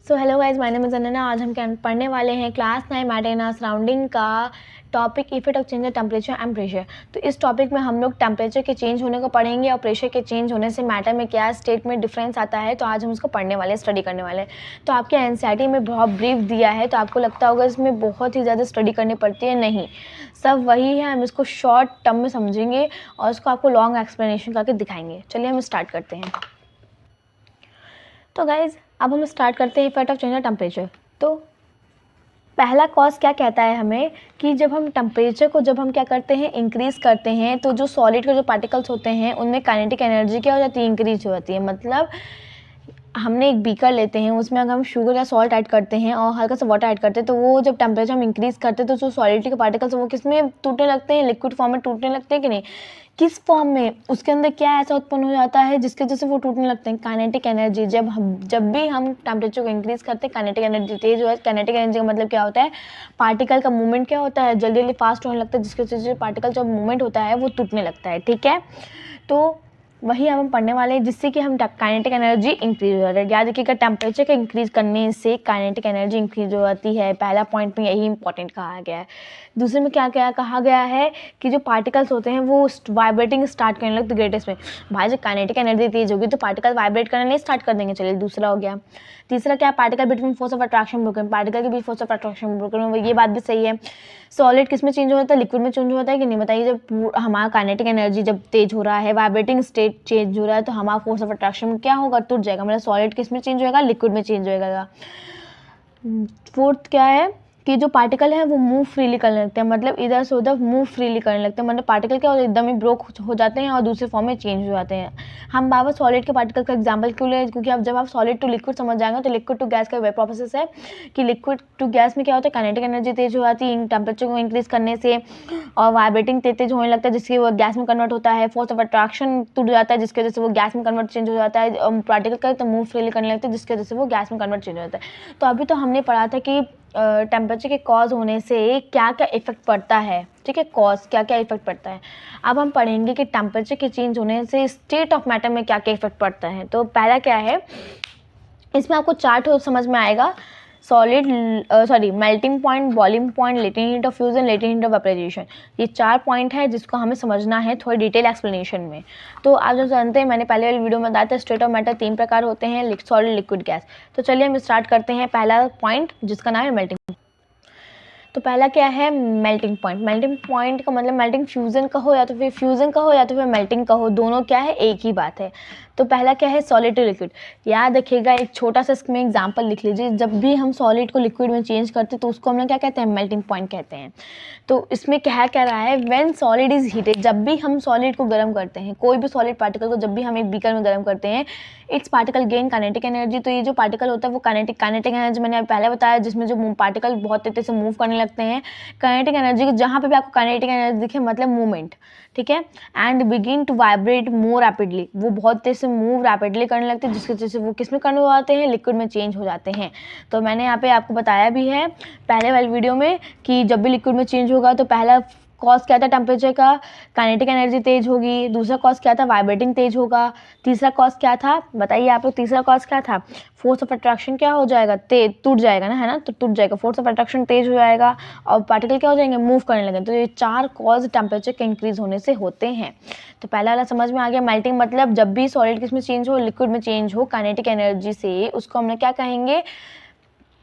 So hello guys, my name is Ananya. आज हम क्या पढ़ने वाले हैं क्लास 9 मैटर इन सराउंडिंग का topic effect of change temperature and pressure. तो इस टॉपिक में हम लोग टेम्परेचर के चेंज होने को पढ़ेंगे और प्रेशर के चेंज होने से मैटर में क्या स्टेट में डिफरेंस आता है। तो आज हम उसको पढ़ने वाले, स्टडी करने वाले हैं। तो आपके एनसीईआरटी में बहुत ब्रीफ दिया है, तो आपको लगता होगा इसमें बहुत ही ज़्यादा स्टडी करनी पड़ती है। नहीं, सब वही है। हम इसको शॉर्ट टर्म में समझेंगे और उसको आपको लॉन्ग एक्सप्लेनेशन करके दिखाएंगे। चलिए हम स्टार्ट करते हैं। तो गाइज अब हम स्टार्ट करते हैं इफेक्ट ऑफ चेंज टेम्परेचर। तो पहला कॉज क्या कहता है हमें कि जब हम टेम्परेचर को क्या करते हैं, इंक्रीज़ करते हैं, तो जो सॉलिड के जो पार्टिकल्स होते हैं उनमें काइनेटिक एनर्जी क्या हो जाती है, इंक्रीज हो जाती है। मतलब हमने एक बीकर लेते हैं, उसमें अगर हम शुगर या सॉल्ट ऐड करते हैं और हल्का सा वाटर ऐड करते हैं, तो वो जब टेम्परेचर हम इंक्रीज़ करते हैं तो जो सॉलिड के पार्टिकल्स वो किस में टूटने लगते हैं, लिक्विड फॉर्म में टूटने लगते हैं कि नहीं। किस फॉर्म में, उसके अंदर क्या ऐसा उत्पन्न हो जाता है जिसके वजह से वो टूटने लगते हैं, काइनेटिक एनर्जी। जब भी हम टेम्परेचर को इंक्रीज़ करते हैं, काइनेटिक एनर्जी तेज हो जाए। काइनेटिक एनर्जी का मतलब क्या होता है, पार्टिकल का मूवमेंट क्या होता है, जल्दी जल्दी फास्ट होने लगता है, जिसकी वजह से पार्टिकल जब मूवमेंट होता है वो टूटने लगता है। ठीक है, तो वही हम पढ़ने वाले हैं, जिससे कि हम काइनेटिक एनर्जी इंक्रीज हो जाती है। याद रखिएगा, टेम्परेचर का इंक्रीज करने से काइनेटिक एनर्जी इंक्रीज हो जाती है। पहला पॉइंट में यही इंपॉर्टेंट कहा गया है। दूसरे में क्या क्या कहा गया है कि जो पार्टिकल्स होते हैं वो वाइब्रेटिंग स्टार्ट करने लगते ग्रेटेस्ट में। भाई जब काइनेटिक एनर्जी तेज होगी तो पार्टिकल वाइब्रेट करना नहीं स्टार्ट कर देंगे। चलिए दूसरा हो गया। तीसरा क्या, particle between force of attraction broken, particle के बीच फोर्स ऑफ अट्रैक्शन ब्रोकन। ये बात भी सही है। सॉलिड किस में चेंज हो जाता है, लिक्विड में चेंज हो जाता है कि नहीं, बताइए। जब हमारा काइनेटिक एनर्जी जब तेज हो रहा है, वाइब्रेटिंग स्टेट चेंज हो रहा है, तो हमारा फोर्स ऑफ अट्रैक्शन क्या होगा, टूट जाएगा। मतलब सॉलिड किस में चेंज होएगा, लिक्विड में चेंज होएगा। फोर्थ क्या है कि जो पार्टिकल है वो मूव फ्रीली करने लगते हैं। मतलब इधर से उधर मूव फ्रीली करने लगते हैं। मतलब पार्टिकल क्या होता है, एकदम ही ब्रोक हो जाते हैं और दूसरे फॉर्म में चेंज हो जाते हैं। हम बार बार सॉलिड के पार्टिकल का एग्जांपल क्यों ले, क्योंकि अब जब आप सॉलिड टू लिक्विड समझ जाएंगे तो लिक्विड टू गैस का वही प्रोसेस है कि लिक्विड टू गैस में क्या होता है, काइनेटिक एनर्जी तेज हो जाती है टेम्परेचर को इंक्रीज करने से, और वाइब्रेटिंग तेज होने लगता है जिससे वो गैस में कन्वर्ट होता है। फोर्स ऑफ अट्रैक्शन टूट जाता है जिसकी वजह से वो गैस में कन्वर्ट चेंज हो जाता है। पार्टिकल का तो मूव फ्रीली करने लगते हैं जिसकी वजह से वो गैस में कन्वर्ट चेंज हो जाता है। तो अभी तो हमने पढ़ा था कि टेम्परेचर के कॉज होने से क्या क्या इफेक्ट पड़ता है। ठीक है, कॉज क्या क्या इफेक्ट पड़ता है। अब हम पढ़ेंगे कि टेम्परेचर के चेंज होने से स्टेट ऑफ मैटर में क्या क्या इफेक्ट पड़ता है। तो पहला क्या है, इसमें आपको चार्ट समझ में आएगा। Solid melting point, boiling point, latent heat of fusion, latent heat of vaporization. ये 4 पॉइंट है जिसको हमें समझना है थोड़ी डिटेल एक्सप्लेनेशन में। तो आप जो जानते हैं, मैंने पहले वाली वीडियो में बताया था, स्टेट ऑफ मैटर 3 प्रकार होते हैं, सॉलिड, लिक्विड, गैस। तो चलिए हम स्टार्ट करते हैं। पहला पॉइंट जिसका नाम है मेल्टिंग। तो पहला क्या है, मेल्टिंग पॉइंट। मेल्टिंग पॉइंट का मतलब मेल्टिंग फ्यूजन कहो या तो फिर फ्यूजन कहो या तो फिर मेल्टिंग कहो, दोनों क्या है, एक ही बात है। तो पहला क्या है, सॉलिड टू लिक्विड। याद रखिएगा, एक छोटा सा इसमें एग्जांपल लिख लीजिए। जब भी हम सॉलिड को लिक्विड में चेंज करते हैं तो उसको हम लोग क्या कहते हैं, मेल्टिंग पॉइंट कहते हैं। तो इसमें क्या कह रहा है, व्हेन सॉलिड इज हीटेड, जब भी हम सॉलिड को गर्म करते हैं, कोई भी सॉलिड पार्टिकल को जब भी हम एक बीकर में गर्म करते हैं, it's particle gain kinetic energy. तो ये जो पार्टिकल होता है वो काइनेटिक एनर्जी मैंने पहले बताया, जिसमें जो पार्टिकल बहुत तेजी से मूव करने लगते हैं। काइनेटिक एनर्जी, जहाँ पे भी आपको काइनेटिक एनर्जी दिखे मतलब मूवमेंट। ठीक है, and begin to vibrate more rapidly, वो बहुत तेज से मूव रैपिडली करने लगते हैं जिसकी वजह से वो किस में कन्वर्ट हो जाते हैं, लिक्विड में चेंज हो जाते हैं। तो मैंने यहाँ पे आपको बताया भी है पहले वाली वीडियो में कि जब भी लिक्विड में चेंज होगा तो पहला कॉज क्या था, टेम्परेचर का, काइनेटिक एनर्जी तेज होगी। दूसरा कॉज क्या था, वाइब्रेटिंग तेज होगा। तीसरा कॉज क्या था, बताइए आप लोग, तीसरा कॉज क्या था, फोर्स ऑफ अट्रैक्शन क्या हो जाएगा, टूट जाएगा ना, है ना। तो टूट जाएगा, फोर्स ऑफ अट्रैक्शन तेज हो जाएगा और पार्टिकल क्या हो जाएंगे, मूव करने लगे। तो ये 4 कॉज टेम्परेचर के इंक्रीज होने से होते हैं। तो पहला वाला समझ में आ गया। मेल्टिंग मतलब जब भी सॉलिड किस में चेंज हो, लिक्विड में चेंज हो काइनेटिक एनर्जी से, उसको हम लोग क्या कहेंगे,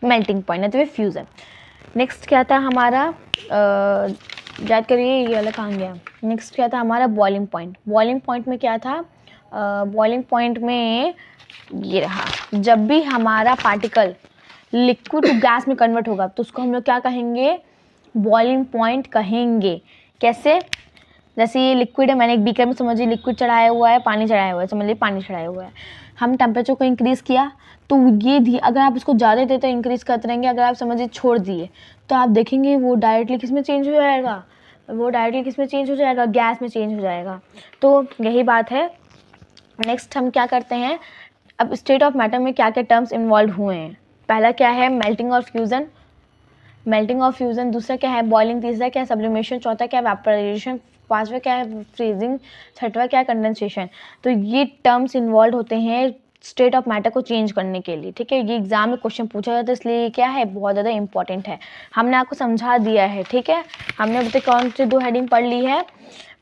मेल्टिंग पॉइंट, तो फ्यूजन। नेक्स्ट क्या था हमारा, याद करिए, ये वाला कहाँ गया। नेक्स्ट क्या था हमारा, बॉइलिंग पॉइंट। बॉइलिंग पॉइंट में क्या था, बॉइलिंग पॉइंट में ये रहा, जब भी हमारा पार्टिकल लिक्विड टू गैस में कन्वर्ट होगा तो उसको हम लोग क्या कहेंगे, बॉइलिंग पॉइंट कहेंगे। कैसे, जैसे ये लिक्विड है, मैंने एक बीकर में समझिए लिक्विड चढ़ाया हुआ है, पानी चढ़ाया हुआ है, समझ लीजिए पानी चढ़ाया हुआ है। हम टेम्परेचर को इंक्रीज़ किया तो ये अगर आप इसको ज़्यादा देते तो इंक्रीज़ करते रहेंगे, अगर आप समझिए छोड़ दिए तो आप देखेंगे वो डायरेक्टली किस में चेंज हो जाएगा, वो डायरेक्टली किस में चेंज हो जाएगा, गैस में चेंज हो जाएगा। तो यही बात है। नेक्स्ट हम क्या करते हैं, अब स्टेट ऑफ मैटर में क्या क्या टर्म्स इन्वॉल्व हुए हैं। पहला क्या है, मेल्टिंग और फ्यूज़न। मेल्टिंग और फ्यूज़न। दूसरा क्या है, बॉइलिंग। तीसरा क्या है, सब्लिमेशन। चौथा क्या है, वेपराइजेशन। पांचवा क्या है, फ्रीजिंग। छठवा क्या है, कंडेंसेशन। तो ये टर्म्स इन्वॉल्व होते हैं स्टेट ऑफ मैटर को चेंज करने के लिए, ठीक है। ये एग्जाम में क्वेश्चन पूछा जाता है, इसलिए क्या है, बहुत ज़्यादा इंपॉर्टेंट है। हमने आपको समझा दिया है, ठीक है। हमने अभी तक कौन से 2 हेडिंग पढ़ ली है,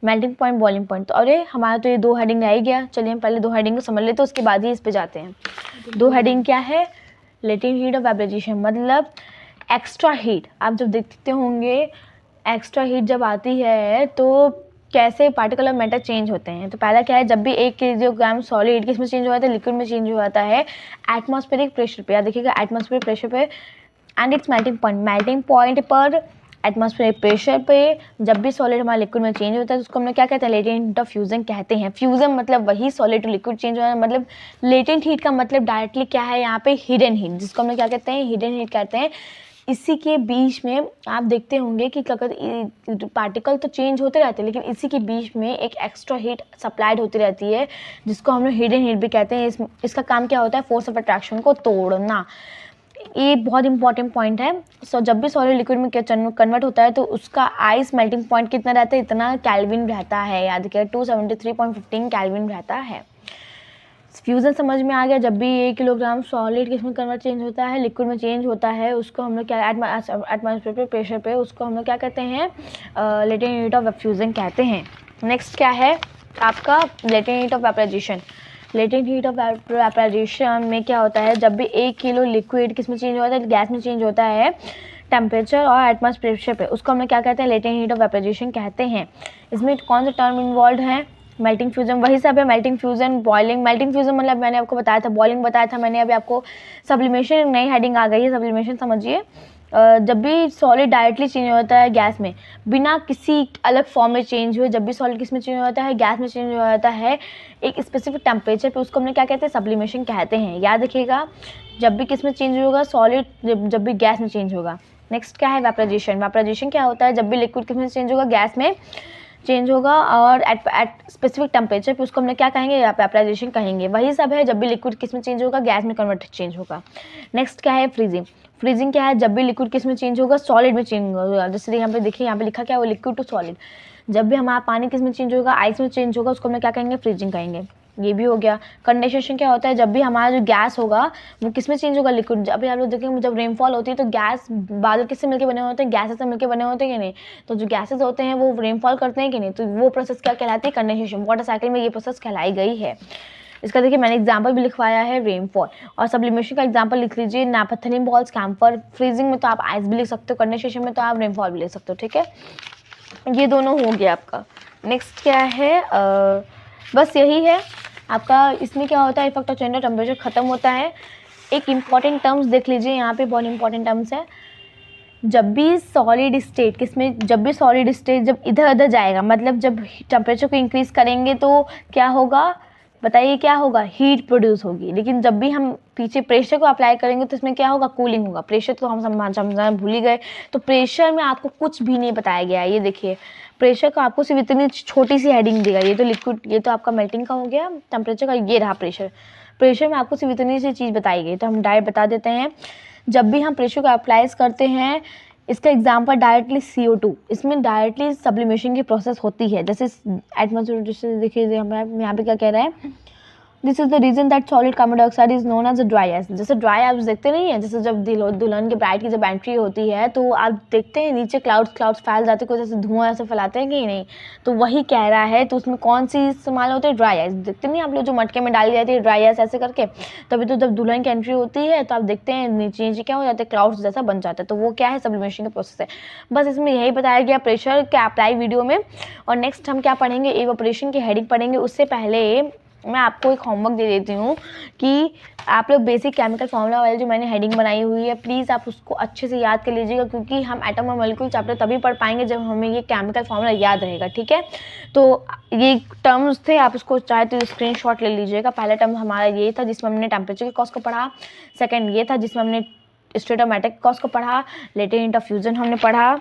मेल्टिंग पॉइंट, बॉइलिंग पॉइंट। तो अरे हमारा तो ये 2 हेडिंग रह ही गया। चलिए हम पहले 2 हेडिंग को समझ लेते, उसके बाद ही इस पे जाते हैं। 2 हेडिंग क्या है, लेटेंट हीट और वेपराइजेशन, मतलब एक्स्ट्रा हीट। आप जब देखते होंगे एक्स्ट्रा हीट जब आती है तो कैसे पार्टिकल ऑफ मैटर चेंज होते हैं। तो पहला क्या है, जब भी 1 किलोग्राम सॉलिड किस में चेंज हो जाता है, लिक्विड में चेंज हो जाता है एटमॉस्फेरिक प्रेशर पे। याद देखिएगा, एटमॉस्फेरिक प्रेशर पे एंड इट्स मेल्टिंग पॉइंट पर एटमॉस्फेरिक प्रेशर पे जब भी सॉलिड हमारा लिक्विड में चेंज होता है तो उसको हम लोग क्या कहते हैं, लेटेंट हीट ऑफ फ्यूजन कहते हैं। फ्यूजन मतलब वही सॉलिड टू लिक्विड चेंज होना, मतलब लेटेंट हीट का मतलब डायरेक्टली क्या है यहाँ पे, हिडन हीट, जिसको हम लोग क्या कहते हैं, हिडन हीट कहते हैं। इसी के बीच में आप देखते होंगे कि पार्टिकल तो चेंज होते रहते हैं, लेकिन इसी के बीच में एक एक्स्ट्रा हीट सप्लाइड होती रहती है, जिसको हम लोग हिडन हीट भी कहते हैं। इसका काम क्या होता है, फोर्स ऑफ अट्रैक्शन को तोड़ना। ये बहुत इंपॉर्टेंट पॉइंट है। सो जब भी सॉलिड लिक्विड में कन्वर्ट होता है तो उसका आइस मेल्टिंग पॉइंट कितना रहता है, इतना केल्विन रहता है। याद रखिए 273.15 केल्विन रहता है। फ्यूजन समझ में आ गया। जब भी 1 किलोग्राम सॉलिड किसमें कन्वर्ट चेंज होता है, लिक्विड में चेंज होता है, उसको हम लोग क्या एटमॉस्फेरिक प्रेशर पे उसको हम लोग क्या कहते हैं, लेटेंट हीट ऑफ फ्यूजन कहते हैं। नेक्स्ट क्या है आपका, latent heat of vaporization. Latent heat of vaporization में क्या होता है, जब भी 1 किलो लिक्विड किस में चेंज होता है, गैस में चेंज होता है टेम्परेचर और एटमॉस्फेरिक प्रेशर पे, उसको हम लोग क्या कहते हैं, लेटेंट हीट ऑफ वेपराइजेशन कहते हैं। इसमें कौन सा टर्म इन्वॉल्व है, मेल्टिंग फ्यूजन, वही सब है। Melting fusion, boiling. Melting fusion मतलब मैंने आपको बताया था, बॉइलिंग बताया था मैंने। अभी आपको सब्लिमेशन, नई हेडिंग आ गई है, सब्लिमेशन समझिए। जब भी सॉलिड डायरेक्टली चेंज होता है गैस में बिना किसी अलग फॉर्म में चेंज हुए, जब भी सॉलिड किस में चेंज हो जाता है, गैस में चेंज हो जाता है एक स्पेसिफिक टेम्परेचर पे, उसको हमने क्या कहते हैं, सब्लिमेशन कहते हैं। याद रखिएगा, जब भी किस में चेंज होगा, सॉलिड, जब भी गैस में चेंज होगा। नेक्स्ट क्या है, वेपराइजेशन। वेपराइजेशन क्या होता है, जब भी लिक्विड किस में चेंज होगा, गैस में चेंज होगा और एट स्पेसिफिक टेम्परेचर पे, उसको हमने क्या कहेंगे, वेपराइजेशन कहेंगे। वही सब है, जब भी लिक्विड किस में चेंज होगा, गैस में कन्वर्ट चेंज होगा। नेक्स्ट क्या है, फ्रीजिंग। फ्रीजिंग क्या है, जब भी लिक्विड किस में चेंज होगा, सॉलिड में चेंज होगा। जैसे यहाँ पे देखिए, यहाँ पे लिखा क्या है, वो लिक्विड टू सॉलिड। जब भी हमारा पानी किस में चेंज होगा, आइस में चेंज होगा, उसको हमने क्या कहेंगे, फ्रीजिंग कहेंगे। ये भी हो गया। कंडेंसेशन क्या होता है, जब भी हमारा जो गैस होगा वो किस में चेंज होगा, लिक्विड। अभी आप लोग देखेंगे जब रेनफॉल होती है तो गैस, बादल किससे मिलकर बने होते हैं, गैसेस से मिलकर बने होते हैं कि नहीं। तो जो गैसेस होते हैं वो रेनफॉल करते हैं कि नहीं, तो वो प्रोसेस क्या कहलाती है, कंडेंसेशन। वाटर साइकिल में ये प्रोसेस कहलाई गई है। इसका देखिए मैंने एग्जाम्पल भी लिखवाया है, रेनफॉल। और सब्लिमेशन का एग्जाम्पल लिख लीजिए, नैपथलीन बॉल्स, कैम्फर। फ्रीजिंग में तो आप आइस भी लिख सकते हो, कंडेंसेशन में तो आप रेनफॉल भी लिख सकते हो, ठीक है। ये दोनों हो गया आपका। नेक्स्ट क्या है, बस यही है आपका। इसमें क्या होता है, effect of change of temperature खत्म होता है। एक इंपॉर्टेंट टर्म्स देख लीजिए, यहाँ पे बहुत इंपॉर्टेंट टर्म्स है। जब भी सॉलिड स्टेट किसमें, जब भी सॉलिड स्टेट जब इधर उधर जाएगा, मतलब जब टेम्परेचर को इंक्रीज करेंगे तो क्या होगा, बताइए क्या होगा, हीट प्रोड्यूस होगी। लेकिन जब भी हम पीछे प्रेशर को अप्लाई करेंगे तो इसमें क्या होगा, कूलिंग होगा। प्रेशर तो हम समझना भूल ही गए। तो प्रेशर में आपको कुछ भी नहीं बताया गया है। ये देखिए, प्रेशर का आपको सिर्फ इतनी छोटी सी हेडिंग देगा। ये तो लिक्विड, ये तो आपका मेल्टिंग का हो गया, टेम्परेचर का ये रहा प्रेशर। प्रेशर में आपको सिर्फ इतनी सी चीज़ बताई गई, तो हम डायरेक्ट बता देते हैं। जब भी हम प्रेशर को अप्लाइज करते हैं, इसका एग्जाम्पल डायरेक्टली CO2, इसमें डायरेक्टली सब्लिमेशन की प्रोसेस होती है। जैसे एटमॉस्फेयर, जैसे देखिए हमें यहाँ पे क्या कह रहा है, this is the reason that solid carbon dioxide is known as a dry ice. जैसे ड्राई आइस देखते नहीं है, जैसे जब दुल्हन के ब्राइड की जब एंट्री होती है तो आप देखते हैं नीचे क्लाउड्स फैल जाते हैं, कुछ जैसे धुआं ऐसे फैलाते हैं कि नहीं, तो वही कह रहा है। तो उसमें कौन सी इस्तेमाल होती है, ड्राई आइस। देखते नहीं आप लोग, जो मटके में डाली जाती है ड्राई आइस ऐसे करके, तभी तो जब दुल्हन की एंट्री होती है तो आप देखते हैं नीचे नीचे क्या हो जाता है, क्लाउड्स जैसा बन जाता है। तो वो क्या है, सब्लिमेशन का प्रोसेस है। बस इसमें यही बताया गया प्रेशर के अप्लाई वीडियो में। और नेक्स्ट हम क्या पढ़ेंगे, इवेपोरेशन की हेडिंग पढ़ेंगे। उससे पहले मैं आपको एक होमवर्क दे देती हूँ कि आप लोग बेसिक केमिकल फार्मूला वाली जो मैंने हेडिंग बनाई हुई है, प्लीज़ आप उसको अच्छे से याद कर लीजिएगा, क्योंकि हम एटम और मॉलिक्यूल चैप्टर तभी पढ़ पाएंगे जब हमें ये केमिकल फार्मूला याद रहेगा, ठीक है। तो ये टर्म्स थे, आप इसको चाहे तो स्क्रीनशॉट ले लीजिएगा। पहला टर्म हमारा ये था जिसमें हमने टेम्परेचर के कॉज को पढ़ा। सेकेंड ये था जिसमें हमने स्टेट ऑफ मैटर के कॉज को पढ़ा। लेटेंट हीट ऑफ फ्यूजन हमने पढ़ा।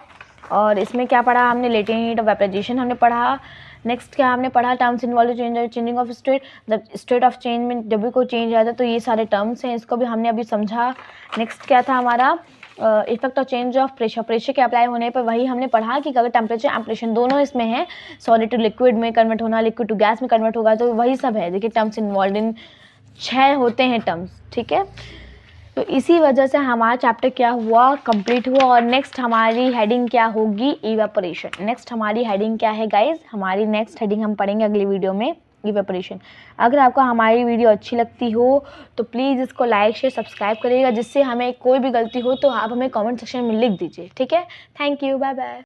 और इसमें क्या पढ़ा हमने, लेटेंट हीट ऑफ वेपराइजेशन हमने पढ़ा। नेक्स्ट क्या हमने पढ़ा, terms involve changing of state. जब स्टेट ऑफ चेंज में जब भी कोई चेंज आता है तो ये सारे टर्म्स हैं, इसको भी हमने अभी समझा। नेक्स्ट क्या था हमारा, effect of change of pressure. Pressure के अप्लाई होने पर वही हमने पढ़ा कि अगर टेम्परेचर एंड प्रेशर दोनों इसमें है, सॉलिड टू लिक्विड में कन्वर्ट होना, लिक्विड टू गैस में कन्वर्ट होगा, तो वही सब है। देखिए टर्म्स इन्वॉल्व इन 6 होते हैं टर्म्स, ठीक है। तो इसी वजह से हमारा चैप्टर क्या हुआ, कंप्लीट हुआ। और नेक्स्ट हमारी हेडिंग क्या होगी, इवेपोरेशन। नेक्स्ट हमारी हेडिंग क्या है गाइज, हमारी नेक्स्ट हेडिंग हम पढ़ेंगे अगली वीडियो में, इवेपोरेशन। अगर आपको हमारी वीडियो अच्छी लगती हो तो प्लीज़ इसको लाइक शेयर सब्सक्राइब करिएगा, जिससे हमें कोई भी गलती हो तो आप हमें कमेंट सेक्शन में लिख दीजिए, ठीक है। Thank you, bye bye.